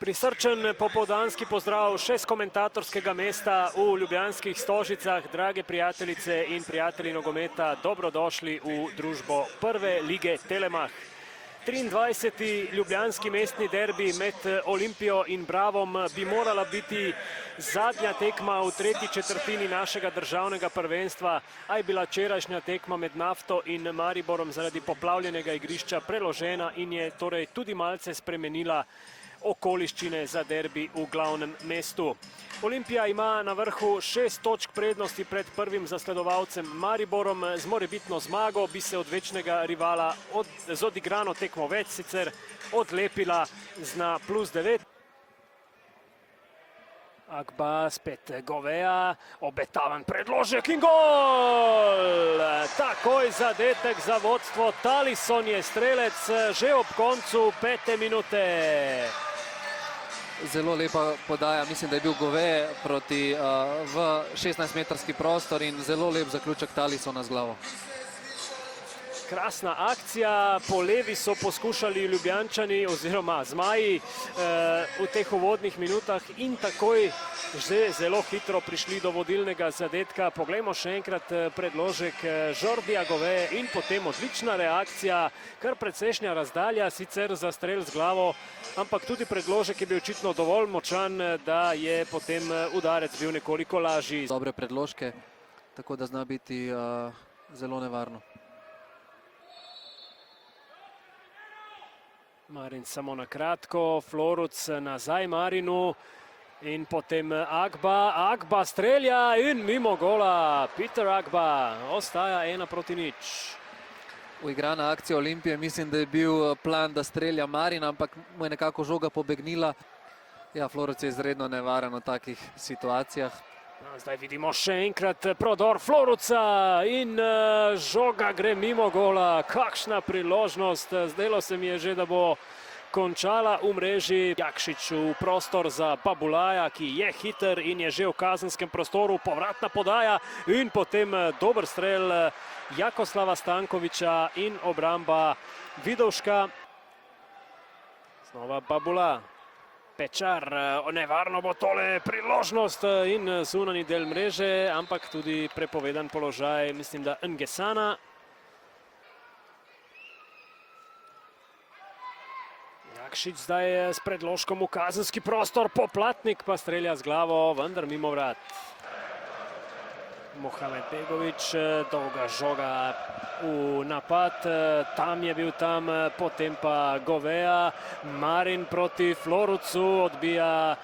Prisrčen popoldanski pozdrav še z komentatorskega mesta v ljubljanskih Stožicah. Drage prijateljice in prijatelji nogometa, dobrodošli v družbo prve lige Telemach. 23. ljubljanski mestni derbi med Olimpijo in Bravom bi morala biti zadnja tekma v tretji četrtini našega državnega prvenstva, a je bila včerajšnja tekma med Nafto in Mariborom zaradi poplavljenega igrišča preložena in je torej tudi malce spremenila okoliščine za derbi v glavnem mestu. Olimpija ima na vrhu 6 točk prednosti pred prvim zasledovalcem Mariborom. Z morebitno zmago bi se od večnega rivala z odigrano tekmo več sicer odlepila na +9. Agba spet Goveja, obetaven predložek in gol! Takoj zadetek za vodstvo. Talison je strelec že ob koncu 5. minute. Zelo lepa podaja, mislim, da je bil Gove v 16-metrski prostor in zelo lep zaključek Talisona z glavo. Krasna akcija, po levi so poskušali Ljubljančani oziroma Zmaji v teh uvodnih minutah in takoj že zelo hitro prišli do vodilnega zadetka. Poglejmo še enkrat predložek Jordija Goveje in potem odlična reakcija, kar precejšnja razdalja, sicer za strel z glavo, ampak tudi predložek je bil očitno dovolj močan, da je potem udarec bil nekoliko lažji. Dobre predložke, tako da zna biti zelo nevarno. Marin samo na kratko, Floruc nazaj Marinu in potem Agba strelja in mimo gola. Peter Agba ostaja 1-0. Uigrana akcija Olimpije, mislim, da je bil plan, da strelja Marin, ampak mu je nekako žoga pobegnila. Ja, Floruc je izredno nevaren v takih situacijah. Zdaj vidimo še enkrat prodor Floruca in žoga gre mimo gola. Kakšna priložnost, zdelo se mi je že, da bo končala v mreži. Jakšič v prostor za Babulaja, ki je hiter in je že v kazenskem prostoru. Povratna podaja in potem dober strel Jakoslava Stankoviča in obramba Vidovška. Znova Babula. Pečar, nevarno bo tole priložnost in zunanji del mreže, ampak tudi prepovedan položaj, mislim, da Ngesana. Jakšič zdaj s predložkom v kazenski prostor, Poplatnik pa strelja z glavo, vendar mimo vrat. Mohamed Begovič, dolga žoga v napad, tam je bil potem pa Goveja, Marin proti Florucu, odbija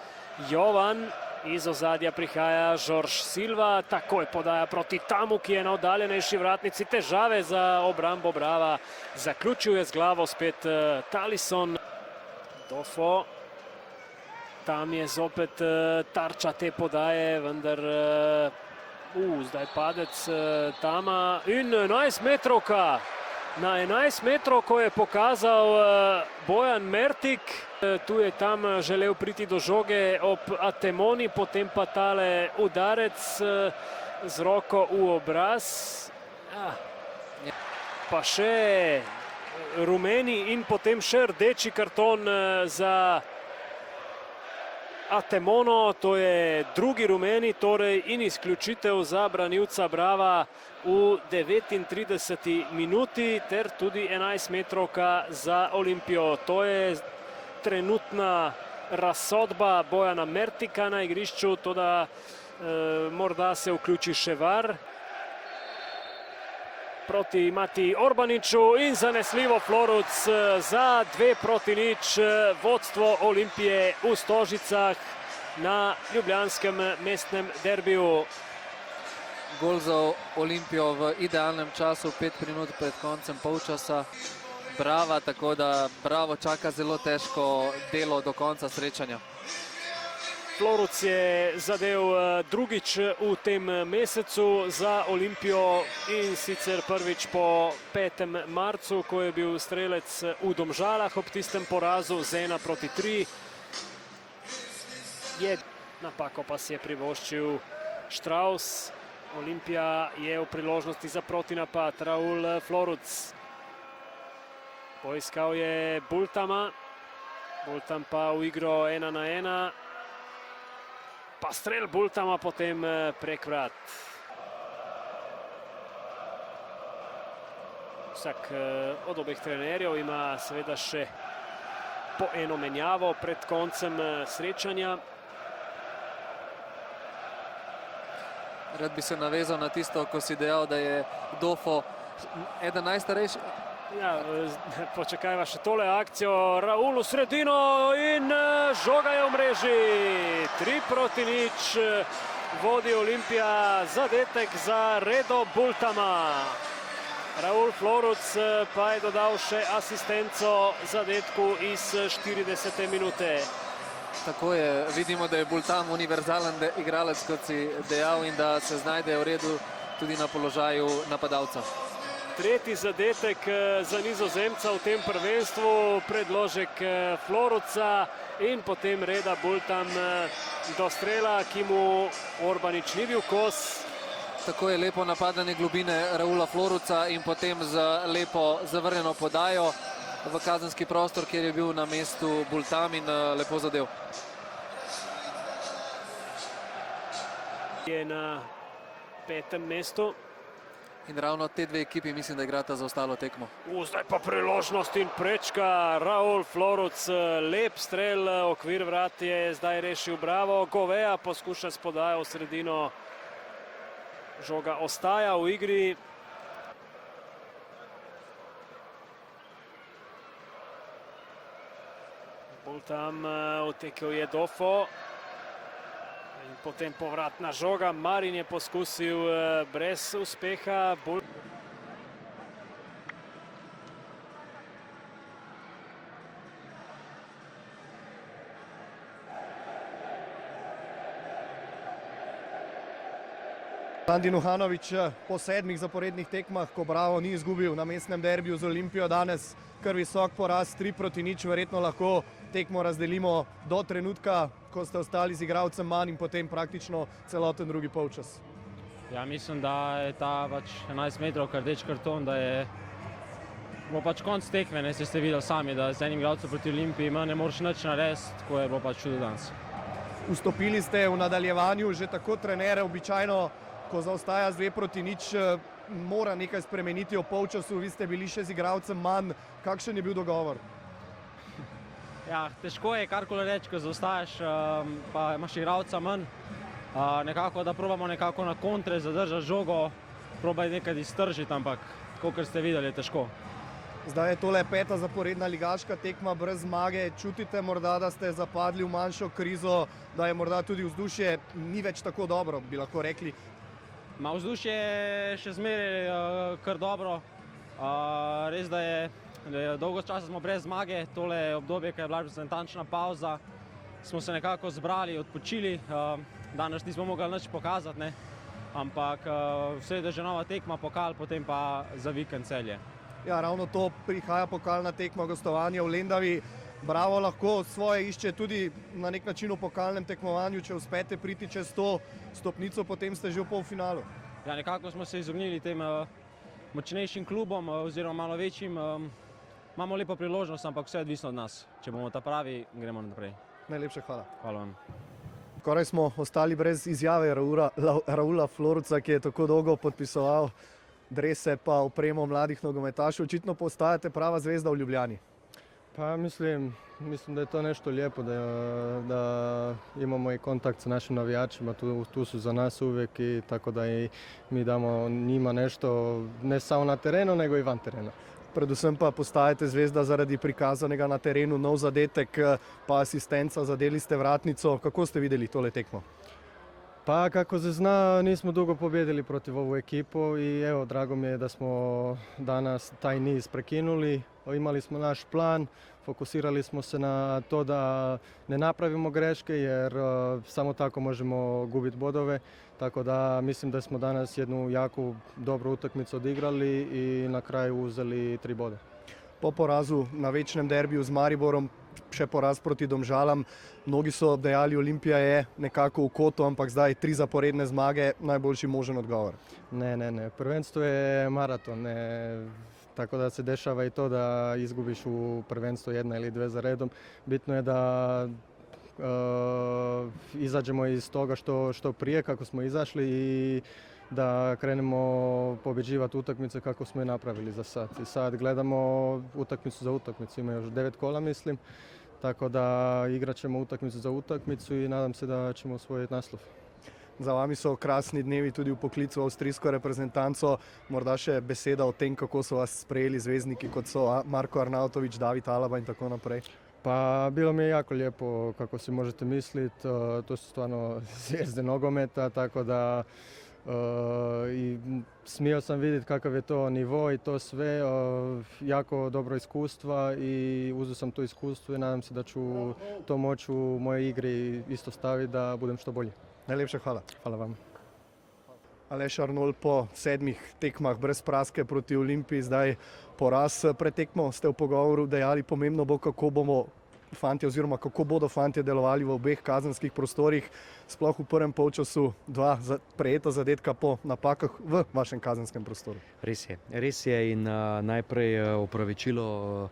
Jovan, iz ozadja prihaja Žorž Silva, takoj podaja proti Tamu, ki je na oddaljenejši vratnici, težave za obrambo Brava, zaključil je z glavo spet Talison. Dofo, tam je zopet tarča te podaje, vendar zdaj padec Tama in 11-metrovka. Na 11-metrovko je pokazal Bojan Mertik. Tu je tam želel priti do žoge ob Atemoni, potem pa tale udarec z roko v obraz. Pa še rumeni in potem še rdeči karton za Atemono, to je drugi rumeni, torej in izključitev za branilca Brava v 39. minuti ter tudi 11-metrovka za Olimpijo. To je trenutna razsodba Bojana Mertika na igrišču, toda morda se vključi še VAR. Proti Matiji Orbaniču in zanesljivo Floruc za 2-0 vodstvo Olimpije v Stožicah na ljubljanskem mestnem derbiju. Gol za Olimpijo v idealnem času, 5 minut pred koncem polčasa Brava, tako da Bravo čaka zelo težko delo do konca srečanja. Floruc je zadev drugič v tem mesecu za Olimpijo in sicer prvič po 5. marcu, ko je bil strelec v Domžalah ob tistem porazu z 1-3. Napako pa si je privoščil Štraus. Olimpija je v priložnosti za protinapad. Raul Floruc. Poiskal je Bultama. Bultam pa v igro 1-1. Pa strel Bultama potem prek vrat. Vsak od obeh trenerjev ima seveda še po eno menjavo pred koncem srečanja. Rad bi se navezal na tisto, ko si dejal, da je Dofo eden najstarejši. Ja, počakajva še tole akcijo. Raul v sredino in žoga je v mreži. 3-0 vodi Olimpija, zadetek za Redo Bultama. Raul Floruc pa je dodal še asistenco zadetku iz 40. minute. Tako je, vidimo, da je Bultam univerzalen igralec, kot si dejal, in da se znajde v redu tudi na položaju napadalca. Tretji zadetek za Nizozemca v tem prvenstvu, predložek Floruca in potem Reda Bultam do strela, ki mu Orbanič ni bil kos. Tako je lepo napadanje globine Raula Floruca in potem z lepo zavrnjeno podajo v kazenski prostor, kjer je bil na mestu Bultam in lepo zadev. Je na 5. mestu. In ravno te dve ekipi mislim, da igrata za ostalo tekmo. Zdaj pa priložnost in prečka Raul Floruc. Lep strel, okvir vrat je zdaj rešil Bravo. Govea poskuša s podajo v sredino. Žoga ostaja v igri. Bultam utekel je Dofo. In potem povratna žoga. Marin je poskusil brez uspeha. Sandi Nuhanović po 7 zaporednih tekmah, ko Bravo ni izgubil na mestnem derbiju z Olimpijo, danes kar visok poraz, 3-0, verjetno lahko tekmo razdelimo do trenutka, ko ste ostali z igralcem manj in potem praktično celoten drugi polčas. Ja, mislim, da je ta 11 metrov rdeč karton, da je bo konc tekme, ne ste videli sami, da z enim igralcem proti Olimpiji ne moreš nič narediti, tako je bilo čudo danes. Vstopili ste v nadaljevanju, že tako trener običajno, ko zaostaja z 2-0, mora nekaj spremeniti v polčasu, vi ste bili še z igralcem manj. Kakšen je bil dogovor? Ja, težko je karkoli reči, ko zaostajaš, pa imaš igralca manj. Nekako, da probamo nekako na kontre zadržati žogo, probaj nekaj iztržiti, ampak tako, kar ste videli, je težko. Zdaj je tole 5. zaporedna ligaška tekma brez zmage. Čutite morda, da ste zapadli v manjšo krizo, da je morda tudi vzdušje ni več tako dobro, bi lahko rekli? Vzdušje je še zmeraj kar dobro. Res, da je dolgo časa smo brez zmage. Tole obdobje, ko je bila reprezentančna pauza, smo se nekako zbrali, odpočili. Danes nismo mogli nič pokazati, ne? Ampak vse je že nova tekma, pokal, potem pa za vikend Celje. Ja, ravno to prihaja pokalna tekma, gostovanje v Lendavi. Bravo lahko svoje išče tudi na nek način v pokalnem tekmovanju, če uspete priti čez to stopnico, potem ste že v polfinalu. Ja, nekako smo se izognili tem močnejšim klubom oziroma malo večjim. Imamo lepo priložnost, ampak vse je odvisno od nas. Če bomo ta pravi, gremo naprej. Najlepša hvala. Hvala vam. Skoraj smo ostali brez izjave Raula Floruca, ki je tako dolgo podpisoval drese pa opremo mladih nogometašev. Očitno postajate prava zvezda v Ljubljani. Pa mislim da je to nešto lijepo, da imamo i kontakt sa našim navijačima, tu su za nas uvijek i tako da i mi damo njima nešto ne samo na terenu nego i van terena. Predvsem pa postajate zvezda zaradi prikazanega na terenu, nov zadetek pa asistenca, zadeli ste vratnico. Kako ste videli tole tekmo? Pa kako se zna, nismo dugo pobjedili protiv ovu ekipu i evo, drago mi je da smo danas taj niz prekinuli. Imali smo naš plan, fokusirali smo se na to da ne napravimo greške jer samo tako možemo gubiti bodove. Tako da mislim da smo danas jednu jaku, dobru utakmicu odigrali i na kraju uzeli 3 boda. Po porazu na večnem derbiju z Mariborom, še poraz proti Domžalam, mnogi so dejali, Olimpija je nekako v kotu, ampak zdaj 3 zaporedne zmage, najboljši možen odgovor. Ne. Prvenstvo je maraton. tako da se dešava i to da izgubiš u prvenstvu 1 ili 2 za redom. Bitno je da izađemo iz toga što prije kako smo izašli i da krenemo pobjeđivati utakmice kako smo i napravili za sad. I sad gledamo utakmicu za utakmicu, ima još 9 kola mislim, tako da igrat ćemo utakmicu za utakmicu i nadam se da ćemo osvojiti naslov. Za vami so krasni dnevi tudi v poklicu v avstrijsko reprezentanco. Morda še beseda o tem, kako so vas sprejeli zvezdniki, kot so Marko Arnautović, David Alaba in tako naprej. Pa bilo mi je jako lijepo, kako si možete misliti, to su stvarno zvijezde nogometa, tako da i smio sam vidjeti kakav je to nivo i to sve, jako dobro iskustva i uzeo sam to iskustvo i nadam se da ću to moći u mojoj igri isto staviti da budem što bolji. Najlepša hvala. Hvala vam. Aleš Arnold, po 7 tekmah brez praske proti Olimpiji, zdaj poraz pred tekmo, ste v pogovoru dejali, pomembno bo, kako bomo fantje oziroma kako bodo fantje delovali v obeh kazenskih prostorih, sploh v prvem polčasu 2 prejeta zadetka po napakah v vašem kazenskem prostoru. Res je in najprej opravičilo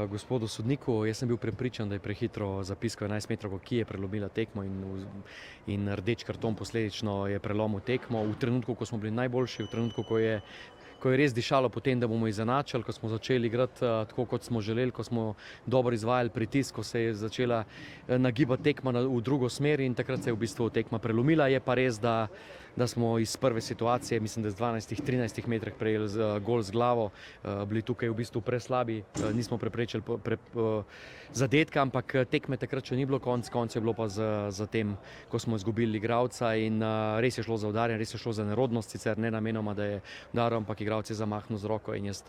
gospodu sodniku. Jaz sem bil prepričan, da je prehitro zapiskal 11 metrov, ki je prelomila tekmo in rdeč karton posledično je prelomil tekmo. V trenutku, ko smo bili najboljši, v trenutku, ko je res dišalo potem, da bomo izenačili, ko smo začeli igrati tako, kot smo želeli, ko smo dobro izvajali pritisk, ko se je začela nagibati tekma v drugo smer in takrat se je v bistvu tekma prelomila. Je pa res, da smo iz prve situacije, mislim, da z 12-13 metrih prejeli gol z glavo, bili tukaj v bistvu preslabi, nismo preprečili zadetka, ampak tekme takrat še ni bilo, konec je bilo pa za tem, ko smo izgubili igralca in res je šlo za udarjanje, res je šlo za nerodnost, sicer ne namenoma, da je udaril, ampak igralec je zamahnil z roko in jaz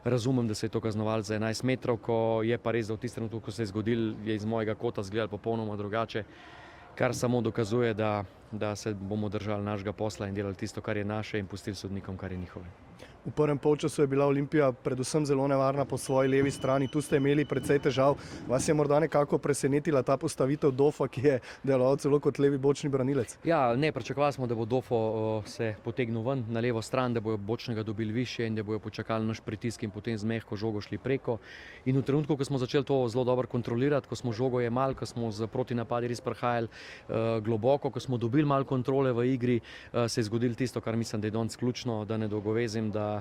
razumem, da se je to kaznovalo za 11 metrov, ko je pa res, da v tistem trenutku, ko se je zgodil, je iz mojega kota izgledalo popolnoma drugače, kar samo dokazuje, da se bomo držali našega posla in delali tisto, kar je naše in pustili sodnikom, kar je njihove. V prvem polčasu je bila Olimpija predvsem zelo nevarna po svoji levi strani, tu ste imeli precej težav. Vas je morda nekako presenetila ta postavitev Dofa, ki je deloval celo kot levi bočni branilec? Ja, ne, pričakovali smo, da bo Dofo se potegnil ven na levo stran, da bojo bočnega dobili više in da bojo počakali naš pritisk in potem z mehko žogo šli preko. In v trenutku, ko smo začeli to zelo dobro kontrolirati, ko smo žogo jemali, ko smo z protinapadi res prihajali globoko, ko smo dobili malo kontrole v igri, se je zgodilo tisto, kar mislim, da je danes ključno, da ne dolgovezim, da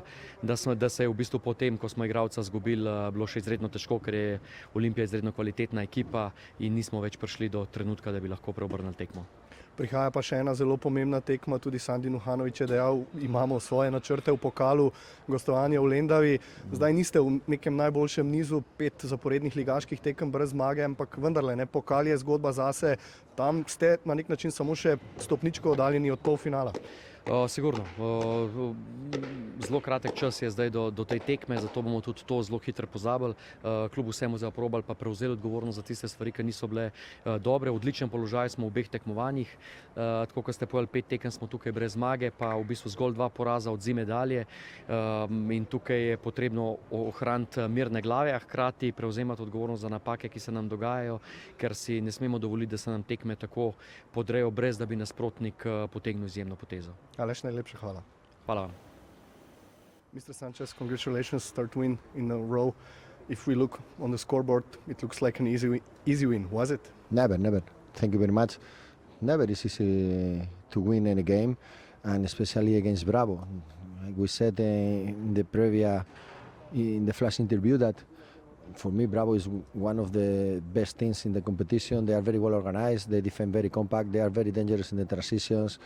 se je v bistvu potem, ko smo igralca izgubili, bilo še izredno težko, ker je Olimpija izredno kvalitetna ekipa in nismo več prišli do trenutka, da bi lahko preobrnili tekmo. Prihaja pa še ena zelo pomembna tekma, tudi Sandi Nuhanović je dejal, imamo svoje načrte v pokalu, gostovanje v Lendavi. Zdaj niste v nekem najboljšem nizu, 5 zaporednih ligaških tekem brez zmage, ampak vendarle, pokal je zgodba zase, tam ste na nek način samo še stopničko oddaljeni od polfinala. Sigurno. Zelo kratek čas je zdaj do tej tekme, zato bomo tudi to zelo hitro pozabili. Kljub vsemu zaprobali pa prevzeli odgovornost za tiste stvari, ki niso bile dobre. V odličnem položaju smo v obeh tekmovanjih. Tako kot ste povedali, 5 tekem smo tukaj brez zmage, pa v bistvu zgolj 2 poraza od zime dalje. In tukaj je potrebno ohraniti mirne glave, a hkrati prevzemati odgovornost za napake, ki se nam dogajajo, ker si ne smemo dovoliti, da se nam tekme tako podrejo, brez da bi nasprotnik potegnil izjemno potezo. Aleš, najlepša hvala. Hvala vam. Mr. Sanchez, congratulations, third win in a row. If we look on the scoreboard, it looks like an easy win, was it? Never. Thank you very much. Never is easy to win any game, and especially against Bravo. Like we said in the flash interview that for me Bravo is one of the best teams in the competition. They are very well organized, they defend very compact, they are very dangerous in the transitions.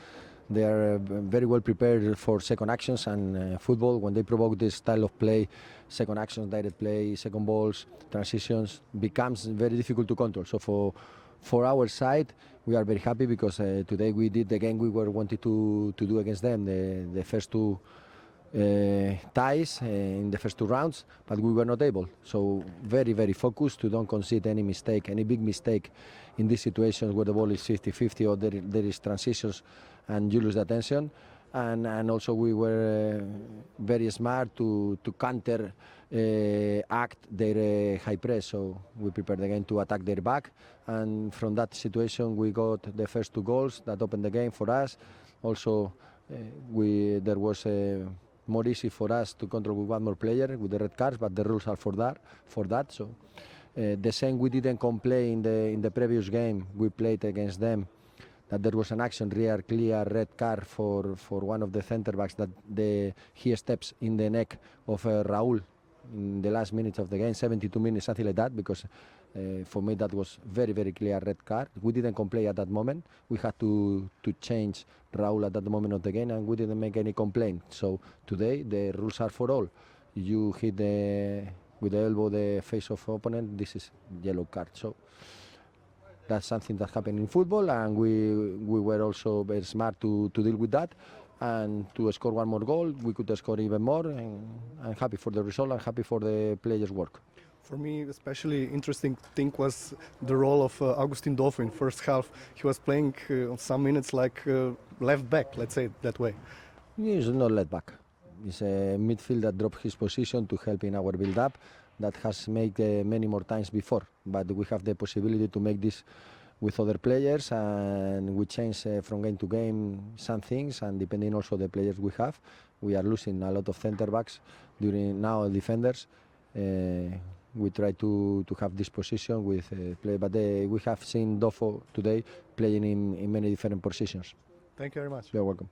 They are very well prepared for second actions and football. When they provoke this style of play, second actions, direct play, second balls, transitions, becomes very difficult to control. So for our side, we are very happy because today we did the game we were wanted to do against them, the first 2 ties in the first 2 rounds, but we were not able. So very focused to don't concede any big mistake in these situations where the ball is 50-50 or there is transitions and you lose the attention. And also we were very smart to counter act their high press. So we prepared again to attack their back, and from that situation we got the first 2 goals that opened the game for us. Also there was more easy for us to control with one more player with the red cards, but the rules are for that. So the same we didn't complain in the previous game we played against them, that there was an action, real clear red card for one of the centre backs, that he steps in the neck of Raúl in the last minutes of the game, 72 minutes, something like that, because for me that was very, very clear red card. We didn't complain at that moment. We had to change Raúl at that moment of the game, and we didn't make any complaint. So today the rules are for all. You hit with the elbow the face of opponent, this is yellow card. So that's something that happened in football, and we were also very smart to deal with that. And to score one more goal, we could score even more, and I'm happy for the result and happy for the players' work. For me, especially interesting thing was the role of Augustin Dolfo in first half. He was playing some minutes like left back, let's say it that way. He's not left back. He's a midfield that dropped his position to help in our build-up. That has made many more times before, but we have the possibility to make this with other players, and we change from game to game some things, and depending also the players we have, we are losing a lot of centre backs during now defenders. We try to have this position with play, but we have seen Dofo today playing in many different positions. Thank you very much. You're welcome.